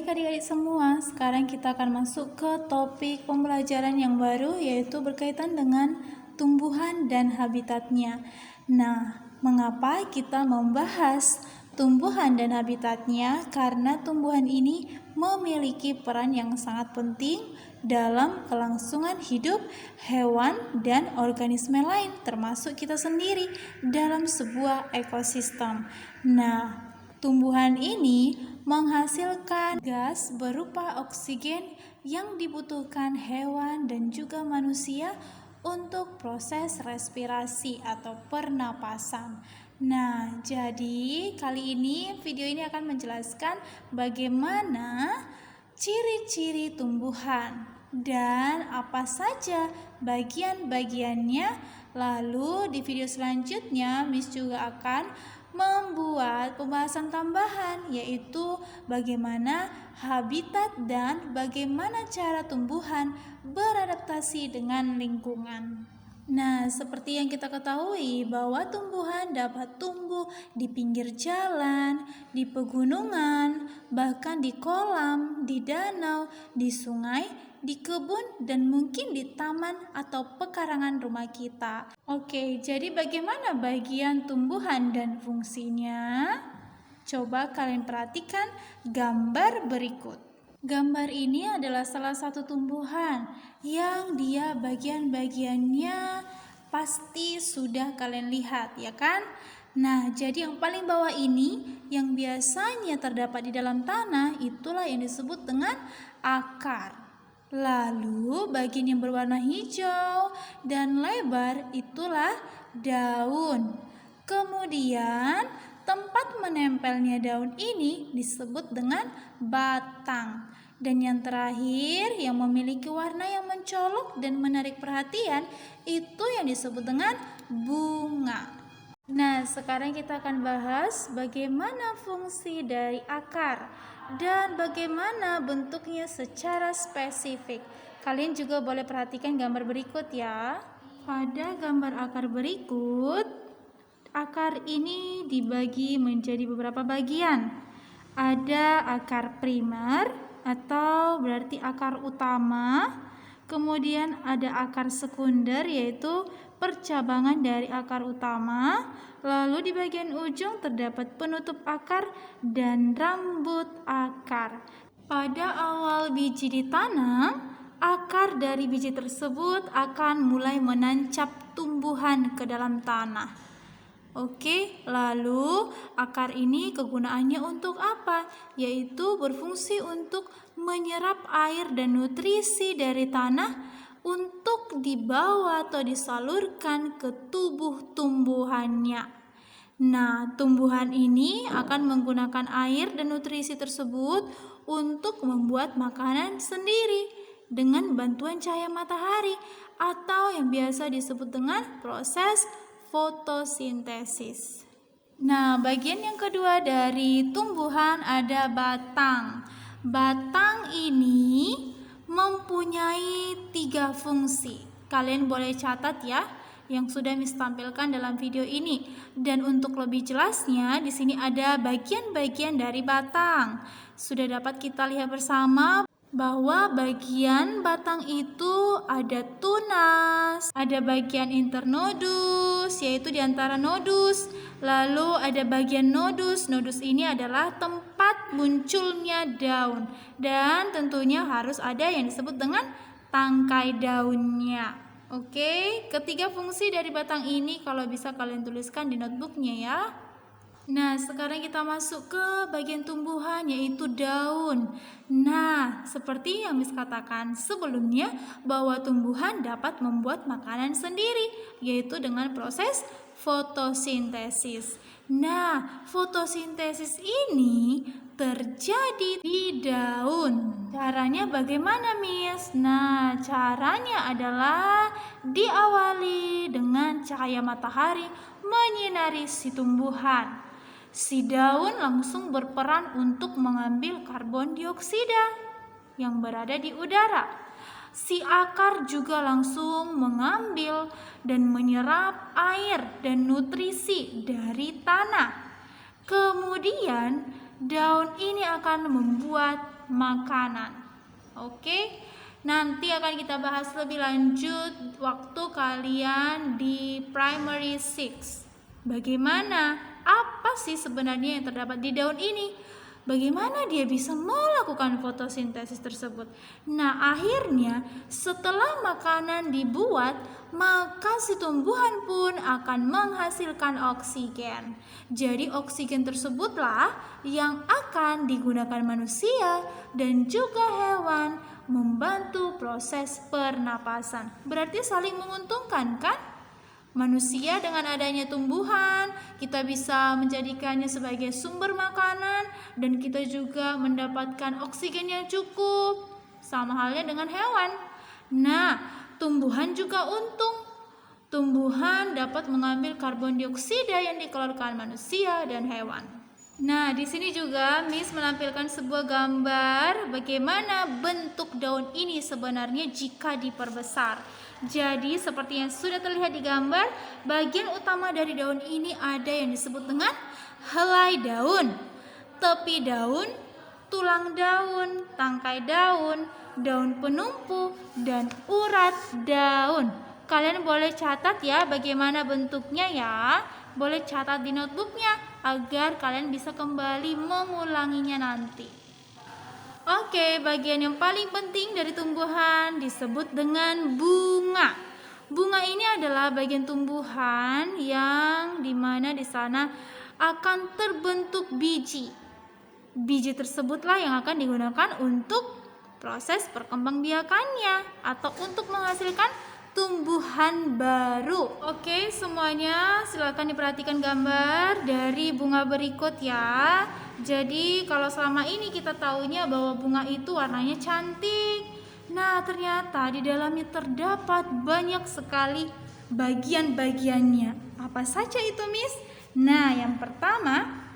Baik adik-adik semua, sekarang kita akan masuk ke topik pembelajaran yang baru, yaitu berkaitan dengan tumbuhan dan habitatnya. Nah, mengapa kita membahas tumbuhan dan habitatnya? Karena tumbuhan ini memiliki peran yang sangat penting dalam kelangsungan hidup hewan dan organisme lain, termasuk kita sendiri dalam sebuah ekosistem. Nah, tumbuhan ini menghasilkan gas berupa oksigen yang dibutuhkan hewan dan juga manusia untuk proses respirasi atau pernapasan. Nah, jadi kali ini video ini akan menjelaskan bagaimana ciri-ciri tumbuhan dan apa saja bagian-bagiannya. Lalu di video selanjutnya Miss juga akan membuat pembahasan tambahan, yaitu bagaimana habitat dan bagaimana cara tumbuhan beradaptasi dengan lingkungan. Nah, seperti yang kita ketahui bahwa tumbuhan dapat tumbuh di pinggir jalan, di pegunungan, bahkan di kolam, di danau, di sungai, di kebun, dan mungkin di taman atau pekarangan rumah kita. Oke, jadi bagaimana bagian tumbuhan dan fungsinya? Coba kalian perhatikan gambar berikut. Gambar ini adalah salah satu tumbuhan yang dia bagian-bagiannya pasti sudah kalian lihat, ya kan? Nah, jadi yang paling bawah ini yang biasanya terdapat di dalam tanah itulah yang disebut dengan akar. Lalu bagian yang berwarna hijau dan lebar itulah daun. Kemudian tempat menempelnya daun ini disebut dengan batang. Dan yang terakhir yang memiliki warna yang mencolok dan menarik perhatian itu yang disebut dengan bunga. Nah, sekarang kita akan bahas bagaimana fungsi dari akar dan bagaimana bentuknya secara spesifik. Kalian juga boleh perhatikan gambar berikut ya. Pada gambar akar berikut, akar ini dibagi menjadi beberapa bagian. Ada akar primer atau berarti akar utama. Kemudian ada akar sekunder, yaitu percabangan dari akar utama. Lalu di bagian ujung terdapat penutup akar dan rambut akar. Pada awal biji ditanam, akar dari biji tersebut akan mulai menancap tumbuhan ke dalam tanah. Oke, lalu akar ini kegunaannya untuk apa? Yaitu berfungsi untuk menyerap air dan nutrisi dari tanah untuk dibawa atau disalurkan ke tubuh tumbuhannya. Nah, tumbuhan ini akan menggunakan air dan nutrisi tersebut untuk membuat makanan sendiri dengan bantuan cahaya matahari atau yang biasa disebut dengan proses fotosintesis. Nah, bagian yang kedua dari tumbuhan ada batang. Batang ini mempunyai 3 fungsi. Kalian boleh catat ya yang sudah Miss tampilkan dalam video ini. Dan untuk lebih jelasnya, di sini ada bagian-bagian dari batang. Sudah dapat kita lihat bersama bahwa bagian batang itu ada tunas, ada bagian internodus, yaitu di antara nodus, lalu ada bagian nodus. Nodus ini adalah tempat munculnya daun, dan tentunya harus ada yang disebut dengan tangkai daunnya. Oke, ketiga fungsi dari batang ini kalau bisa kalian tuliskan di notebooknya ya. Nah, sekarang kita masuk ke bagian tumbuhan, yaitu daun. Nah, seperti yang Miss katakan sebelumnya bahwa tumbuhan dapat membuat makanan sendiri, yaitu dengan proses fotosintesis. Nah, fotosintesis ini terjadi di daun. Caranya bagaimana, Miss? Nah, caranya adalah diawali dengan cahaya matahari menyinari si tumbuhan. Si daun langsung berperan untuk mengambil karbon dioksida yang berada di udara. Si akar juga langsung mengambil dan menyerap air dan nutrisi dari tanah. Kemudian daun ini akan membuat makanan. Oke, nanti akan kita bahas lebih lanjut waktu kalian di primary 6. Bagaimana? Apa sih sebenarnya yang terdapat di daun ini? Bagaimana dia bisa melakukan fotosintesis tersebut? Nah, akhirnya setelah makanan dibuat, maka si tumbuhan pun akan menghasilkan oksigen. Jadi oksigen tersebutlah yang akan digunakan manusia dan juga hewan membantu proses pernapasan. Berarti saling menguntungkan, kan? Manusia dengan adanya tumbuhan, kita bisa menjadikannya sebagai sumber makanan dan kita juga mendapatkan oksigen yang cukup. Sama halnya dengan hewan. Nah, tumbuhan juga untung. Tumbuhan dapat mengambil karbon dioksida yang dikeluarkan manusia dan hewan. Nah, di sini juga Miss menampilkan sebuah gambar bagaimana bentuk daun ini sebenarnya jika diperbesar. Jadi, seperti yang sudah terlihat di gambar, bagian utama dari daun ini ada yang disebut dengan helai daun, tepi daun, tulang daun, tangkai daun, daun penumpu, dan urat daun. Kalian boleh catat ya bagaimana bentuknya ya. Boleh catat di notebooknya agar kalian bisa kembali mengulanginya nanti. Oke, bagian yang paling penting dari tumbuhan disebut dengan bunga. Bunga ini adalah bagian tumbuhan yang dimana di sana akan terbentuk biji. Biji tersebutlah yang akan digunakan untuk proses perkembangbiakannya atau untuk menghasilkan tumbuhan baru. Oke, semuanya silakan diperhatikan gambar dari bunga berikut ya. Jadi kalau selama ini kita tahunya bahwa bunga itu warnanya cantik. Nah, ternyata di dalamnya terdapat banyak sekali bagian-bagiannya. Apa saja itu, Miss? Nah, yang pertama,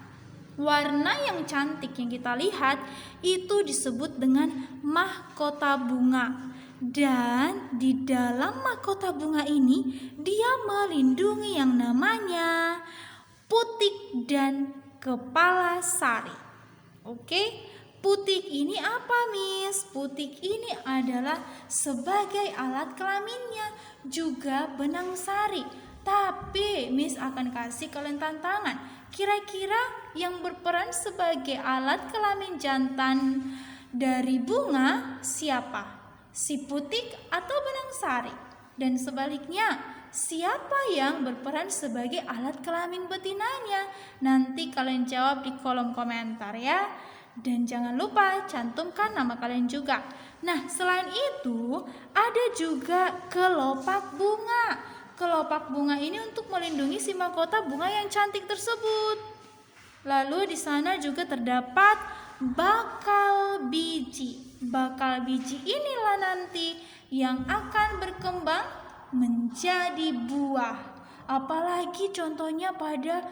warna yang cantik yang kita lihat itu disebut dengan mahkota bunga. Dan di dalam mahkota bunga ini dia melindungi yang namanya putik dan kepala sari. Oke, putik ini apa, Miss? Putik ini adalah sebagai alat kelaminnya, juga benang sari. Tapi Miss akan kasih kalian tantangan. Kira-kira yang berperan sebagai alat kelamin jantan dari bunga siapa? Si putik atau benang sari? Dan sebaliknya, siapa yang berperan sebagai alat kelamin betinanya? Nanti kalian jawab di kolom komentar ya. Dan jangan lupa cantumkan nama kalian juga. Nah, selain itu ada juga kelopak bunga. Kelopak bunga ini untuk melindungi si mahkota bunga yang cantik tersebut. Lalu di sana juga terdapat bakal biji. Bakal biji inilah nanti yang akan berkembang menjadi buah. Apalagi contohnya pada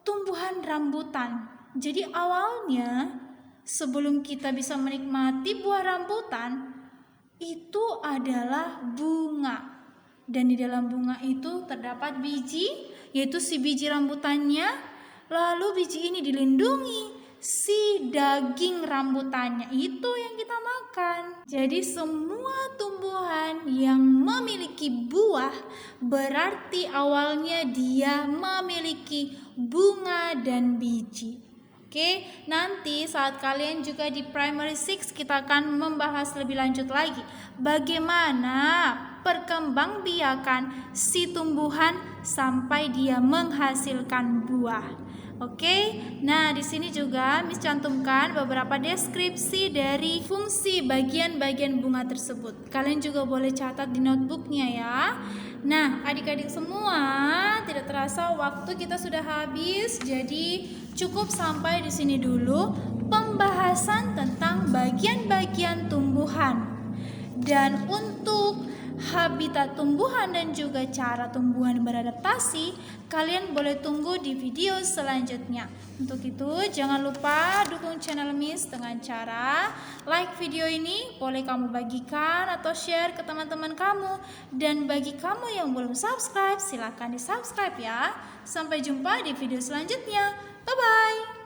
tumbuhan rambutan. Jadi awalnya sebelum kita bisa menikmati buah rambutan itu adalah bunga. Dan di dalam bunga itu terdapat biji, yaitu si biji rambutannya. Lalu biji ini dilindungi si daging rambutannya, itu yang kita makan. Jadi semua tumbuhan yang memiliki buah berarti awalnya dia memiliki bunga dan biji. Oke, nanti saat kalian juga di primary 6 kita akan membahas lebih lanjut lagi bagaimana perkembangbiakan si tumbuhan sampai dia menghasilkan buah. Oke, nah di sini juga Miss cantumkan beberapa deskripsi dari fungsi bagian-bagian bunga tersebut. Kalian juga boleh catat di notebooknya ya. Nah, adik-adik semua, tidak terasa waktu kita sudah habis, jadi cukup sampai di sini dulu pembahasan tentang bagian-bagian tumbuhan. Dan untuk habitat tumbuhan dan juga cara tumbuhan beradaptasi, kalian boleh tunggu di video selanjutnya. Untuk itu jangan lupa dukung channel Miss dengan cara like video ini, boleh kamu bagikan atau share ke teman-teman kamu. Dan bagi kamu yang belum subscribe, silahkan di subscribe ya. Sampai jumpa di video selanjutnya. Bye bye.